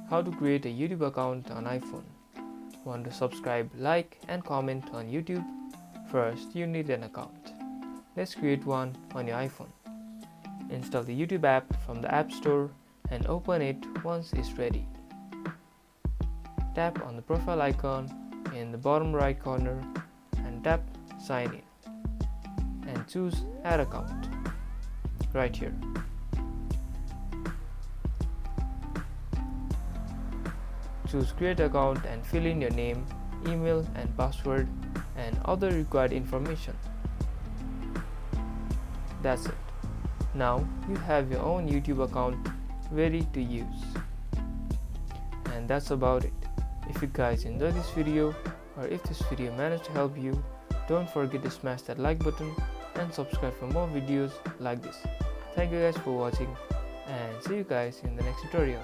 How to create a YouTube account on iPhone. Want to subscribe, like and comment on YouTube? First, you need an account. Let's create one on your iPhone. Install the YouTube app from the App Store and open it once it's ready. Tap on the profile icon in the bottom right corner and tap Sign In and choose Add Account right here. Choose Create Account and fill in your name, email and password and other required information. That's it. Now you have your own YouTube account ready to use. And that's about it. If you guys enjoyed this video or if this video managed to help you, don't forget to smash that like button and subscribe for more videos like this. Thank you guys for watching and see you guys in the next tutorial.